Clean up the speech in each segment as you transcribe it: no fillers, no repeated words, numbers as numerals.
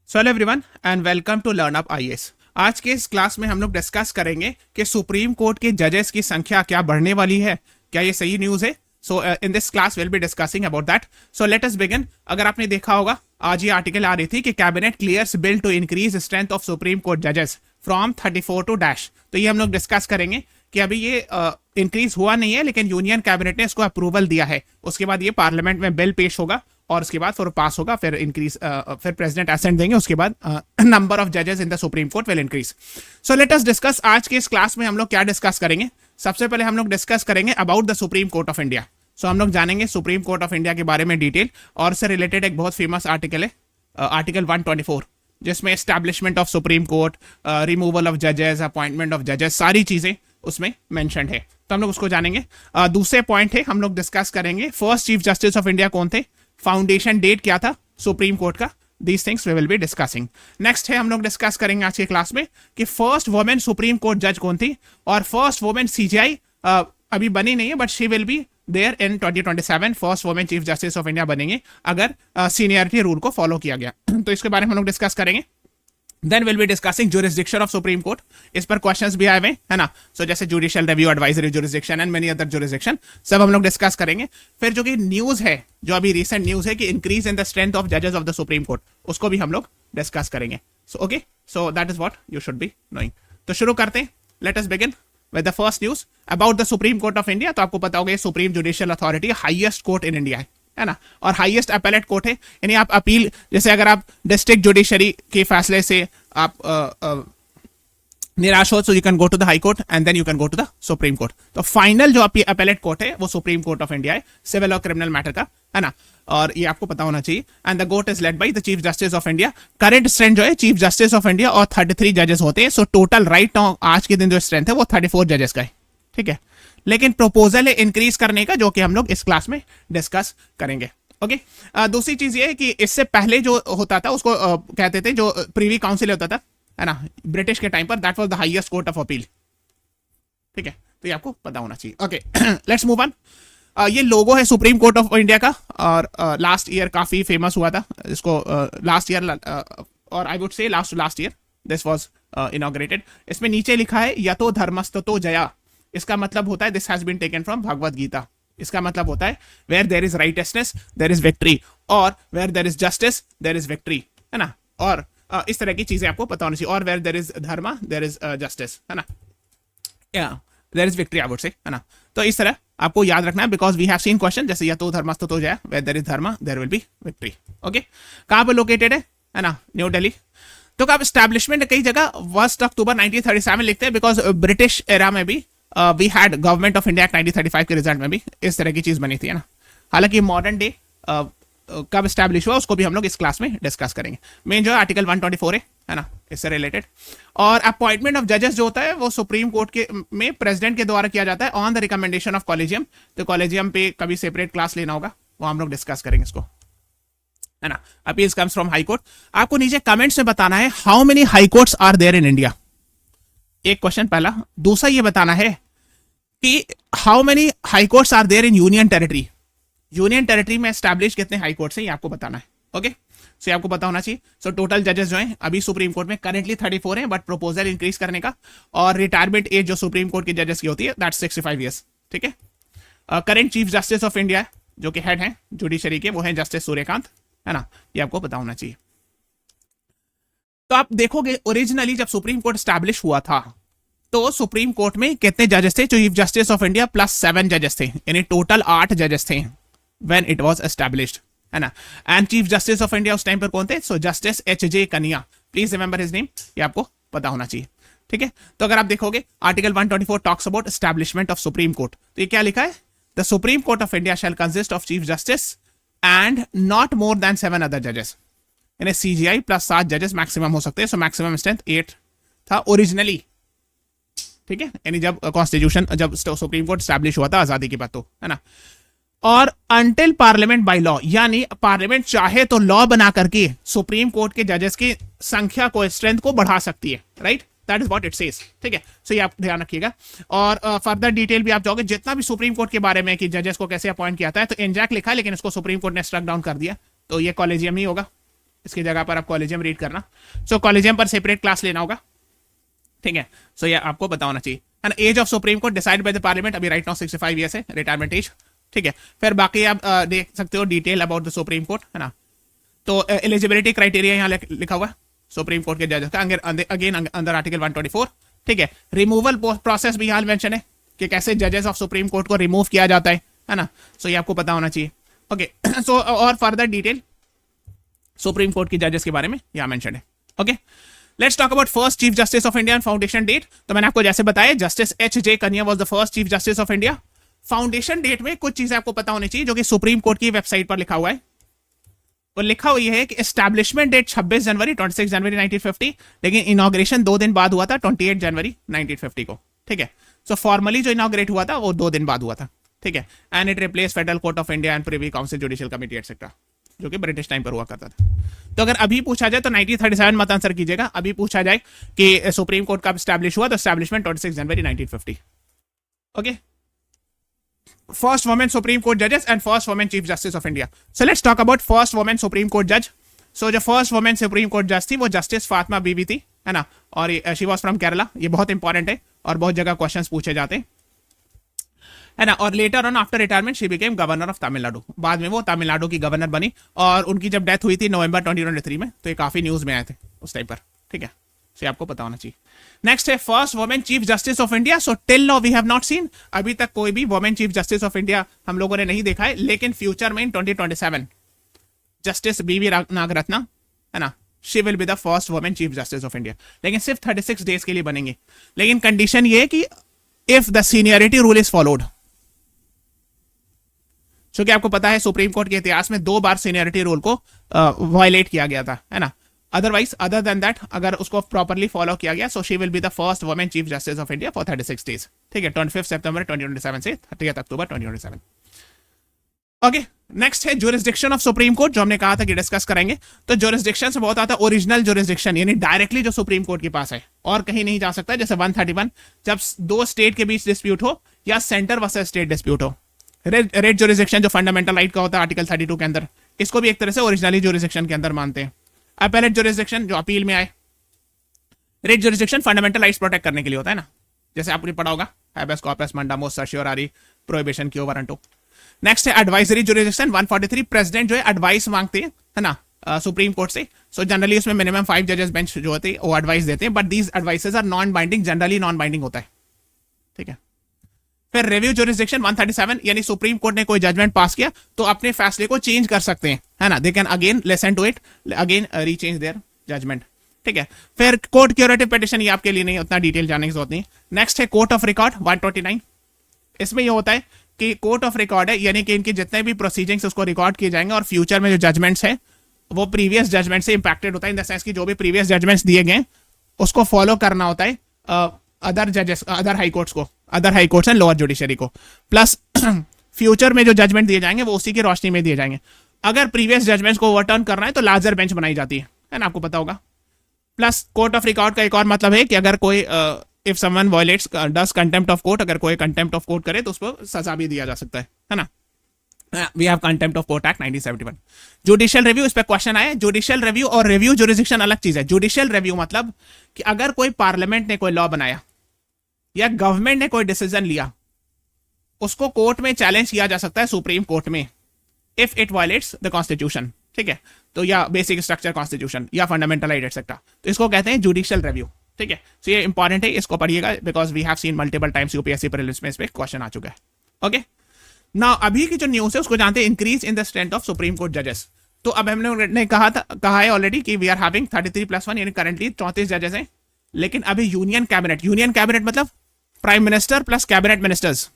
So hello everyone and welcome to learn up IAS. आज के इस क्लास में हम लोग डिस्कस करेंगे कि सुप्रीम कोर्ट के जजेस की संख्या क्या बढ़ने वाली है, क्या ये सही न्यूज़ है। So in this class will be discussing about that. So let us begin. अगर आपने देखा होगा, आज ये आर्टिकल आ रही थी कि cabinet clears bill to increase strength of supreme court जजेस फ्रॉम 34 टू डैश। तो ये हम लोग डिस्कस करेंगे कि अभी ये इंक्रीज हुआ नहीं है, लेकिन यूनियन कैबिनेट ने इसको अप्रूवल दिया है। उसके बाद ये पार्लियामेंट में बिल पेश होगा और उसके बाद फिर पास होगा, फिर इंक्रीज, फिर प्रेसिडेंट असेंट देंगे, उसके बाद नंबर ऑफ जजेस in the supreme court will increase. So let us discuss. आज के इस क्लास में हम लोग क्या डिस्कस करेंगे? सबसे पहले हम लोग डिस्कस करेंगे about the supreme court of India. So हम लोग जानेंगे सुप्रीम कोर्ट ऑफ इंडिया के बारे में डिटेल, और इससे रिलेटेड एक बहुत फेमस आर्टिकल है, आर्टिकल 124, जिसमें establishment of supreme court, removal of जजेस, अपॉइंटमेंट ऑफ जजेस, सारी चीजें उसमें मेंशन्ड है। तो हम लोग उसको जानेंगे। दूसरे पॉइंट है, हम लोग डिस्कस करेंगे first chief justice of India कौन थे, फाउंडेशन डेट क्या था सुप्रीम कोर्ट का। These things we will be discussing. Next है, हम लोग डिस्कस करेंगे आज के क्लास में कि फर्स्ट वुमेन सुप्रीम कोर्ट जज कौन थी, और फर्स्ट वुमेन सीजीआई अभी बनी नहीं है, but she will be there in 2027। First women chief justice of India बनेंगे अगर सीनियरिटी रूल को फॉलो किया गया। तो इसके बारे में हम लोग डिस्कस करेंगे। Then will be discussing jurisdiction of supreme court. इस पर क्वेश्चंस भी आए हुए है ना। सो जैसे judicial review, advisory jurisdiction and many other jurisdiction, सब हम लोग डिस्कस करेंगे। फिर जो कि न्यूज है, जो अभी रिसेंट न्यूज है कि increase in the strength of जजेस ऑफ द सुप्रीम कोर्ट, उसको भी हम लोग डिस्कस करेंगे। So okay, so that is what you should be knowing. तो शुरू करते हैं। Late us begin with the first news about the supreme court of India. तो आपको पता होगा supreme judicial authority highest court in India है ना, और हाईएस्ट अपीलेट कोर्ट है। यानी आप अपील, जैसे अगर आप डिस्ट्रिक्ट जुडिशरी के फैसले से आप निराश हो, so you can go to the high court and then you can go to the supreme court. तो फाइनल जो अपीलेट कोर्ट है वो सुप्रीम कोर्ट ऑफ इंडिया है, सिविल और क्रिमिनल मैटर का, है ना। और ये आपको पता होना चाहिए। And the court is led by the chief justice of India. Current strength जो है चीफ जस्टिस ऑफ इंडिया और 33 जजेस होते हैं। सो टोटल राइट नाउ आज के दिन जो स्ट्रेंथ है वो 34 जजेस का है, ठीक है। लेकिन प्रोपोजल है इंक्रीज करने का, जो कि हम लोग इस क्लास में डिस्कस करेंगे। ओके। दूसरी चीज ये है कि इससे पहले जो होता था उसको कहते थे, जो प्रीवी काउंसिल होता था, है ना, ब्रिटिश के टाइम पर, that was the highest court of appeal, ठीक है। तो ये आपको पता होना चाहिए। Okay, let's move on. ये लोगो है सुप्रीम कोर्ट ऑफ इंडिया का, और लास्ट ईयर काफी फेमस हुआ था इसको, लास्ट ईयर, और आई वुड से last year this was inaugurated. इसमें नीचे लिखा है यतो धर्मस्ततो जया। इसका मतलब होता है this has been taken from Bhagavad Gita. इसका मतलब होता है where there is rightness there is victory, और where there is justice there is victory, है ना। और इस तरह की चीजें आपको पता होनी चाहिए। और where there is dharma there is justice, है ना, there is victory I would say, है ना। तो इस तरह आपको याद रखना है, because we have seen question जैसे यतो धर्मस्ततो जया, where there is dharma there will be victory. Okay, कहां पर लोकेटेड है ना, न्यू दिल्ली। तो कब एस्टैब्लिशमेंट कई जगह 1 अक्टूबर 1937 लिखते हैं, बिकॉज ब्रिटिश एरा में भी we had government of India act 1935 के रिजल्ट में भी इस तरह की चीज बनी थी, है ना। हालांकि मॉडर्न डे कब स्टैब्लिश हुआ उसको भी हम लोग इस क्लास में डिस्कस करेंगे। मेन जो है आर्टिकल 124 है ना, इससे रिलेटेड। और अपॉइंटमेंट ऑफ जजेस जो होता है वो सुप्रीम कोर्ट के में प्रेसिडेंट के द्वारा किया जाता है on the recommendation of collegium. तो कॉलेजियम पे कभी सेपरेट क्लास लेना होगा, वो हम लोग डिस्कस करेंगे इसको, है ना। Appeals comes from high court. आपको नीचे कमेंट्स में बताना है how many high courts are there in India. एक क्वेश्चन पहला। दूसरा ये बताना है कि how many high courts are there in union territory. Union territory में एस्टैब्लिश कितने हाई कोर्ट्स हैं ये आपको बताना है। ओके, सो आपको पता होना चाहिए। सो टोटल जजेस जो हैं अभी सुप्रीम कोर्ट में करेंटली 34 हैं, बट प्रपोजल इंक्रीज करने का। और रिटायरमेंट एज जो सुप्रीम कोर्ट के जजेस की होती है दैट्स 65 ईयर्स, ठीक है। Current chief justice of India जो कि हेड हैं जुडिशरी के, वो हैं जस्टिस सूर्यकांत, है ना। ये आपको पता होना चाहिए। तो आप देखोगे ओरिजिनली जब सुप्रीम कोर्ट स्टैब्लिश हुआ था तो सुप्रीम कोर्ट में कितने जजेस थे? Chief justice of India plus 7 जजेस थे, यानी टोटल 8 जजेस थे व्हेन इट वाज एस्टैब्लिश्ड, है ना। And chief justice of India उस टाइम पर कौन थे? सो जस्टिस एच.जे. कनिया। प्लीज रिमेंबर हिज नेम, ये आपको पता होना चाहिए, ठीक है। तो अगर आप देखोगे article 124 talks about establishment of supreme court. तो ये क्या लिखा है? The supreme court of India shall consist of chief justice and not more than 7 other जजेस, यानी सीजीआई प्लस 7 जजेस मैक्सिमम हो सकते हैं। सो मैक्सिमम स्ट्रेंथ 8 था ओरिजिनली, ठीक है। यानी जब कॉन्स्टिट्यूशन, जब सुप्रीम कोर्ट स्टैब्लिश हुआ था आजादी की बात, तो है ना। और अंटिल पार्लियामेंट बाय लॉ, यानी पार्लियामेंट चाहे तो लॉ बना करके सुप्रीम कोर्ट के जजेस की संख्या को, स्ट्रेंथ को बढ़ा सकती है, right. That is what it says, ठीक है। सो ये आप ध्यान रखिएगा। और फर्दर डिटेल भी आप जाओगे जितना भी सुप्रीम कोर्ट के बारे में कि जजेस को कैसे अपॉइंट किया था, तो एनजैक लिखा है, लेकिन इसको सुप्रीम कोर्ट ने स्ट्रक डाउन कर दिया। तो ये कॉलेजियम ही होगा, इसकी जगह पर आप कॉलेजियम रीड करना। सो कॉलेजियम पर सेपरेट क्लास लेना होगा, ठीक है। सो ये आपको पता होना चाहिए, है ना। Age of supreme court decide by the parliament, अभी राइट नाउ 65 ईयर्स है रिटायरमेंट एज, ठीक है। फिर बाकी आप देख सकते हो detail about the supreme court, है ना। तो एलिजिबिलिटी क्राइटेरिया यहाँ लिखा हुआ है सुप्रीम कोर्ट के जजेस का, अगेन अंडर आर्टिकल 124, ठीक है। रिमूवल प्रोसेस भी यहाँ मेंशन है कि कैसे जजेस ऑफ सुप्रीम कोर्ट को रिमूव किया जाता है ना। सो ये आपको पता होना चाहिए, ओके। सो और फर्दर डिटेल सुप्रीम कोर्ट की जजेस के बारे में यहाँ मेंशन है, okay. Let's talk about first chief justice of India foundation date. तो मैंने आपको जैसे बताया justice H J. Kania was the first chief justice of India. Foundation date में कुछ चीजें आपको पता होनी चाहिए जो कि सुप्रीम कोर्ट की वेबसाइट पर लिखा हुआ है। तो लिखा हुआ है कि एस्टैब्लिशमेंट डेट 26 जनवरी 1950, लेकिन इनॉग्रेशन 2 दिन बाद हुआ था 28 जनवरी 1950 को, ठीक है। सो फॉर्मली जो इनॉग्रेट हुआ था वो 2 दिन बाद हुआ था, ठीक है। And it replace federal court of India and privy council judicial committee etcetera, जो कि ब्रिटिश टाइम पर हुआ करता था। तो अगर अभी पूछा जाए तो 1937 मत आंसर कीजिएगा। अभी पूछा जाए कि सुप्रीम कोर्ट कब स्टैब्लिश हुआ, तो स्टैब्लिशमेंट 26 जनवरी 1950, okay. First women supreme court जजेस and first women chief justice of India. So let's talk about first women supreme court जज। सो जो फर्स्ट वुमेन सुप्रीम कोर्ट जज थी वो जस्टिस फातिमा बीबी थी, है ना। और शी वाज फ्रॉम केरला। ये बहुत इंपॉर्टेंट है और बहुत जगह क्वेश्चंस पूछे जाते हैं, है ना। और later on after retirement she became governor of Tamil Nadu. बाद में वो तमिलनाडु की गवर्नर बनी और उनकी जब डेथ हुई थी नवंबर 2023 में, तो ये काफी न्यूज में आए थे उस टाइम पर, ठीक है। सो आपको पता होना चाहिए। नेक्स्ट है first women chief justice of India. So till now we have not seen, अभी तक कोई भी women chief justice of India हम लोगों ने नहीं देखा है, लेकिन फ्यूचर में इन 2027 जस्टिस बीवी नागरत्ना, है ना, she will be the first women chief justice of India. लेकिन सिर्फ 36 डेज के लिए बनेंगे, लेकिन कंडीशन ये है कि if the seniority rule is followed. क्योंकि आपको पता है सुप्रीम कोर्ट के इतिहास में 2 बार सीनियरिटी रूल को वायलेट किया गया था, है ना। अदरवाइज अदर देन दैट अगर उसको प्रॉपर्ली फॉलो किया गया, so she will be the first women chief justice of India for 36 days, ठीक है। 25 सितंबर 2027 से 30 अक्टूबर 2027, ओके। नेक्स्ट है ज्यूरिसडिक्शन ऑफ सुप्रीम कोर्ट, जो हमने कहा था कि डिस्कस करेंगे। तो ज्यूरिसडिक्शन से बहुत आता है ओरिजिनल ज्यूरिसडिक्शन, यानी डायरेक्टली जो सुप्रीम कोर्ट के पास है और कहीं नहीं जा सकता। जैसे 131 जब 2 स्टेट के बीच डिस्प्यूट हो या सेंटर वर्सेस स्टेट डिस्प्यूट हो। रेड ज्यूरिसडिक्शन जो फंडामेंटल राइट का होता है आर्टिकल 32 के अंदर, इसको भी एक तरह से ओरिजिनली ज्यूरिसडिक्शन के अंदर मानते हैं। अपीलेट ज्यूरिसडिक्शन जो अपील में आए। Red jurisdiction fundamental rights protect करने के लिए होता है ना, जैसे आपने पढ़ा होगा हैबेस कॉर्पस मंडामोस सर्शियोरारी प्रोहिबिशन की वारंटो। नेक्स्ट है एडवाइजरी ज्यूरिसडिक्शन 143, प्रेसिडेंट जो है एडवाइस मांगते हैं, है ना, सुप्रीम कोर्ट से। सो जनरली उसमें मिनिमम 5 जजेस बेंच जो होते हैं वो एडवाइस देते हैं, but these advices are non binding, generally non binding होता है, ठीक है। फिर रिव्यू ज्यूरिसडिक्शन 137, यानी सुप्रीम कोर्ट ने कोई जजमेंट पास किया तो अपने फैसले को चेंज कर सकते हैं, है ना। They can again listen to it, again rechange their judgement, ठीक है। फिर कोर्ट क्यूरेटिव पिटीशन, ये आपके लिए नहीं उतना डिटेल जानने की जरूरत नहीं। नेक्स्ट है कोर्ट ऑफ रिकॉर्ड 129। इसमें ये होता है कि कोर्ट ऑफ रिकॉर्ड है, यानी कि इनके जितने भी प्रोसीडिंग्स उसको रिकॉर्ड किए जाएंगे और फ्यूचर में जो जजमेंट्स है वो प्रीवियस जजमेंट से इंपैक्टेड होता है, इन द सेंस कि जो भी प्रीवियस जजमेंट्स दिए गए उसको फॉलो करना होता है अदर जजेस, अदर हाई कोर्ट्स को, other high courts and lower judiciary को। प्लस फ्यूचर में जो जजमेंट दिए जाएंगे वो उसी की रोशनी में दिए जाएंगे। अगर प्रीवियस जजमेंट्स को ओवरटर्न करना है तो लार्जर बेंच बनाई जाती है ना, आपको पता होगा। प्लस कोर्ट ऑफ रिकॉर्ड का एक और मतलब है कि अगर कोई if someone violets does contempt of court, अगर कोई कंटेम्प्ट ऑफ कोर्ट करे तो उसको सजा भी दिया जा सकता है ना। We have contempt of court act 1971। Judicial review, इस पे क्वेश्चन आया। जुडिशियल रिव्यू और रिव्यू ज्यूरिसडिक्शन अलग चीज है। जुडिशियल रिव्यू मतलब कि अगर कोई पार्लियामेंट ने कोई लॉ बनाया या गवर्नमेंट ने कोई डिसीजन लिया, उसको कोर्ट में चैलेंज किया जा सकता है सुप्रीम कोर्ट में, if it violets the constitution, ठीक है। तो या बेसिक स्ट्रक्चर कॉन्स्टिट्यूशन या फंडामेंटल राइट एक्सेट्रा, तो इसको कहते हैं जुडिशियल रिव्यू, ठीक है। तो ये इंपॉर्टेंट है, इसको पढ़िएगा because we have seen multiple times UPSC prelims में इस पे क्वेश्चन आ चुका है, ओके। नाउ अभी की जो न्यूज़ है उसको जानते हैं, increase in the strength of supreme court जजेस। तो अब हमने कहा है ऑलरेडी कि वी आर हैविंग 33+1, यानी करंटली 34 जजेस हैं। लेकिन अभी यूनियन कैबिनेट मतलब prime minister plus cabinet ministers,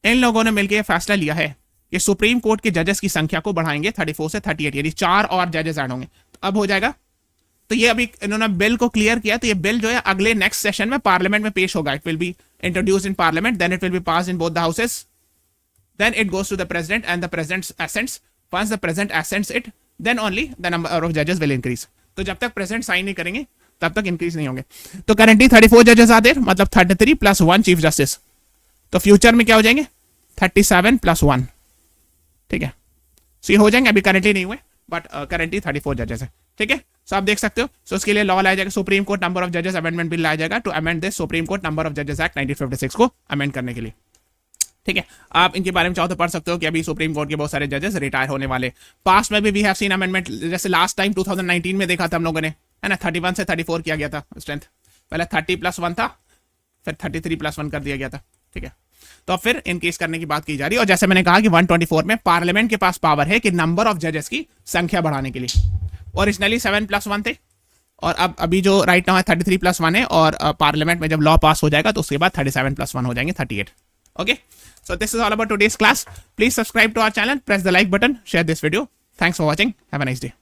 इन लोगों ने मिलकर फैसला लिया है कि सुप्रीम कोर्ट के जजेस की संख्या को बढ़ाएंगे 34 से 38, यानी 4 और जजेस ऐड होंगे। तो अब हो जाएगा। तो ये अभी इन्होंने बिल को क्लियर किया, तो ये बिल जो है अगले नेक्स्ट सेशन में पार्लियामेंट में पेश होगा। It will be introduced in parliament, then it will be passed in both the houses, then it goes to the president and the president assents. Once the president assents it, then only the number of जजेस will increase. तो जब तक president sign नहीं करेंगे तब तक increase नहीं होंगे। तो करंटली 34 जजेस आते हैं, मतलब 33+1 चीफ जस्टिस। तो फ्यूचर में क्या हो जाएंगे 37+1, ठीक है। सो ये हो जाएंगे, अभी करंटली नहीं हुए बट करेंटली 34 जजेस है, ठीक है। सो आप देख सकते हो, सो उसके लिए लॉ लाया जाएगा, सुप्रीम कोर्ट नंबर ऑफ जजेस अमेंडमेंट बिल लाया जाएगा to amend this supreme court number of जजेस एक्ट 1956 को अमेंड करने के लिए, ठीक है। आप इनके बारे में चाहो तो पढ़ सकते हो कि अभी सुप्रीम कोर्ट के बहुत सारे जजेस रिटायर होने वाले। पास्ट में भी वी हैव सीन अमेंडमेंट, जैसे लास्ट टाइम 2019 में देखा था हम लोगों ने, है ना, 31 से 34 किया गया था स्ट्रेंथ, पहले 30+1 था, फिर 33+1 कर दिया गया था, ठीक है। तो अब फिर इनकेस करने की बात की जा रही है, और जैसे मैंने कहा कि 124 में पार्लियामेंट के पास पावर है कि नंबर ऑफ जजेस की संख्या बढ़ाने के लिए। ओरिजिनली 7+1 थे, और अब अभी जो राइट नाउ है 33+1 है, और पार्लियामेंट में जब लॉ पास हो जाएगा तो उसके बाद 37+1 हो जाएंगे 38। Okay, so this is all about today's class. Please subscribe to our channel, press the like button, share this video. Thanks for watching. Have a nice day.